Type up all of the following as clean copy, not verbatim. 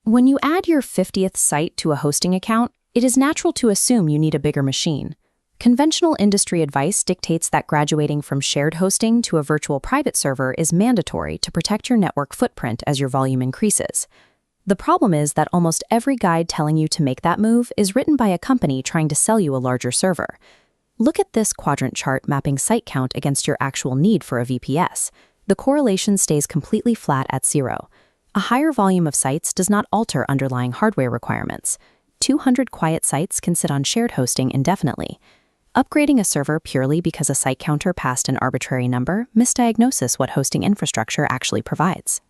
When you add your 50th site to a hosting account, it is natural to assume you need a bigger machine. Conventional industry advice dictates that graduating from shared hosting to a virtual private server is mandatory to protect your network footprint as your volume increases. The problem is that almost every guide telling you to make that move is written by a company trying to sell you a larger server. Look at this quadrant chart mapping site count against your actual need for a VPS. The correlation stays completely flat at 0. A higher volume of sites does not alter underlying hardware requirements. 200 quiet sites can sit on shared hosting indefinitely. Upgrading a server purely because a site counter passed an arbitrary number misdiagnoses what hosting infrastructure actually provides.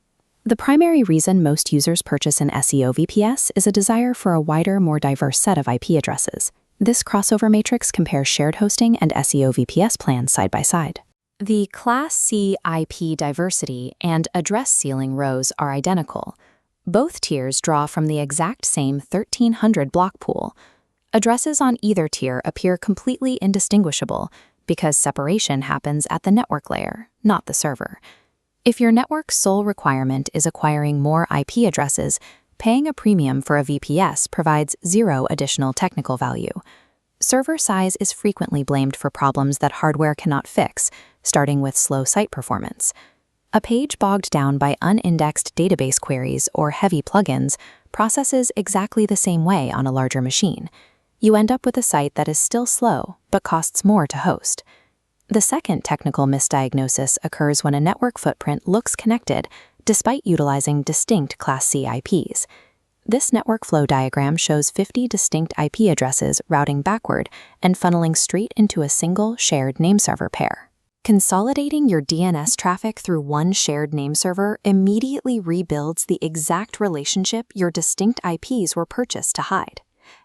The primary reason most users purchase an SEO VPS is a desire for a wider, more diverse set of IP addresses. This crossover matrix compares shared hosting and SEO VPS plans side by side. The Class C IP diversity and address ceiling rows are identical. Both tiers draw from the exact same 1300 block pool. Addresses on either tier appear completely indistinguishable because separation happens at the network layer, not the server. If your network's sole requirement is acquiring more IP addresses, paying a premium for a VPS provides zero additional technical value. Server size is frequently blamed for problems that hardware cannot fix, starting with slow site performance. A page bogged down by unindexed database queries or heavy plugins processes exactly the same way on a larger machine. You end up with a site that is still slow, but costs more to host. The second technical misdiagnosis occurs when a network footprint looks connected despite utilizing distinct Class C IPs. This network flow diagram shows 50 distinct IP addresses routing backward and funneling straight into a single shared nameserver pair. Consolidating your DNS traffic through one shared nameserver immediately rebuilds the exact relationship your distinct IPs were purchased to hide.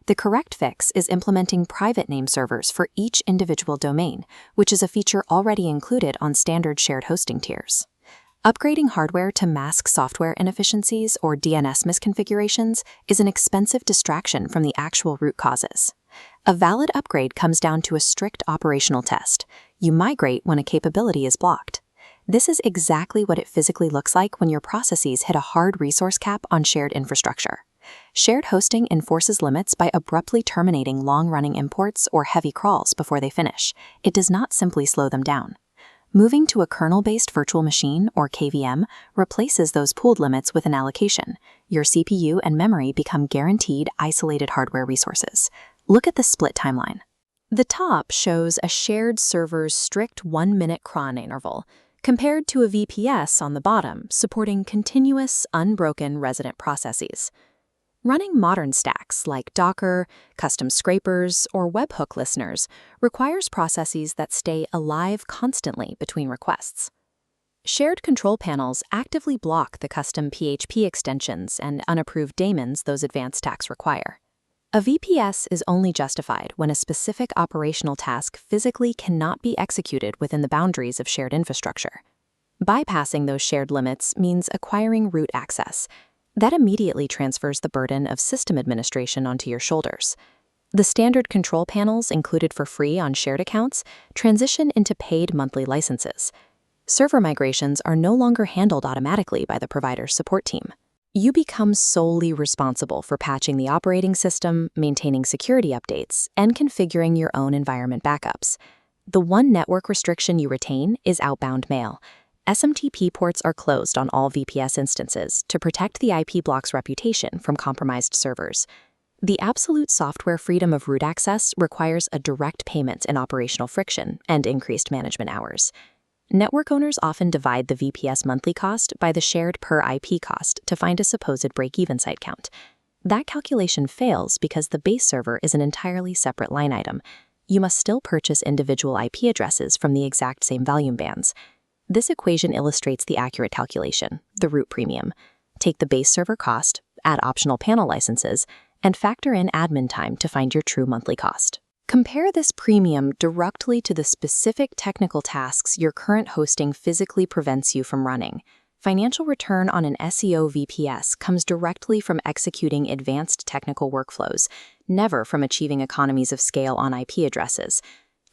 The correct fix is implementing private nameservers for each individual domain, which is a feature already included on standard shared hosting tiers. Upgrading hardware to mask software inefficiencies or DNS misconfigurations is an expensive distraction from the actual root causes. A valid upgrade comes down to a strict operational test. You migrate when a capability is blocked. This is exactly what it physically looks like when your processes hit a hard resource cap on shared infrastructure. Shared hosting enforces limits by abruptly terminating long-running imports or heavy crawls before they finish. It does not simply slow them down. Moving to a kernel-based virtual machine, or KVM, replaces those pooled limits with an allocation. Your CPU and memory become guaranteed isolated hardware resources. Look at the split timeline. The top shows a shared server's strict 1-minute cron interval, compared to a VPS on the bottom, supporting continuous, unbroken resident processes. Running modern stacks like Docker, custom scrapers, or webhook listeners requires processes that stay alive constantly between requests. Shared control panels actively block the custom PHP extensions and unapproved daemons those advanced stacks require. A VPS is only justified when a specific operational task physically cannot be executed within the boundaries of shared infrastructure. Bypassing those shared limits means acquiring root access. That immediately transfers the burden of system administration onto your shoulders. The standard control panels included for free on shared accounts transition into paid monthly licenses. Server migrations are no longer handled automatically by the provider's support team. You become solely responsible for patching the operating system, maintaining security updates, and configuring your own environment backups. The one network restriction you retain is outbound mail. SMTP ports are closed on all VPS instances to protect the IP block's reputation from compromised servers. The absolute software freedom of root access requires a direct payment in operational friction and increased management hours. Network owners often divide the VPS monthly cost by the shared per IP cost to find a supposed break-even site count. That calculation fails because the base server is an entirely separate line item. You must still purchase individual IP addresses from the exact same volume bands. This equation illustrates the accurate calculation, the root premium. Take the base server cost, add optional panel licenses, and factor in admin time to find your true monthly cost. Compare this premium directly to the specific technical tasks your current hosting physically prevents you from running. Financial return on an SEO VPS comes directly from executing advanced technical workflows, never from achieving economies of scale on IP addresses.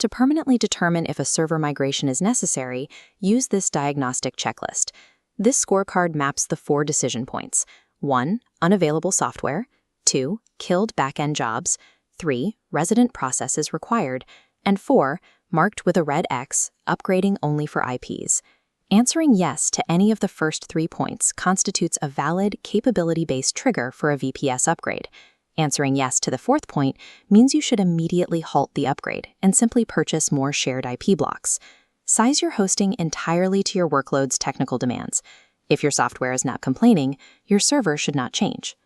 To permanently determine if a server migration is necessary, use this diagnostic checklist. This scorecard maps the 4 decision points. 1. Unavailable software. 2. Killed backend jobs. 3. Resident processes required. And 4. Marked with a red X, upgrading only for IPs. Answering yes to any of the first 3 points constitutes a valid, capability-based trigger for a VPS upgrade. Answering yes to the 4th point means you should immediately halt the upgrade and simply purchase more shared IP blocks. Size your hosting entirely to your workload's technical demands. If your software is not complaining, your server should not change.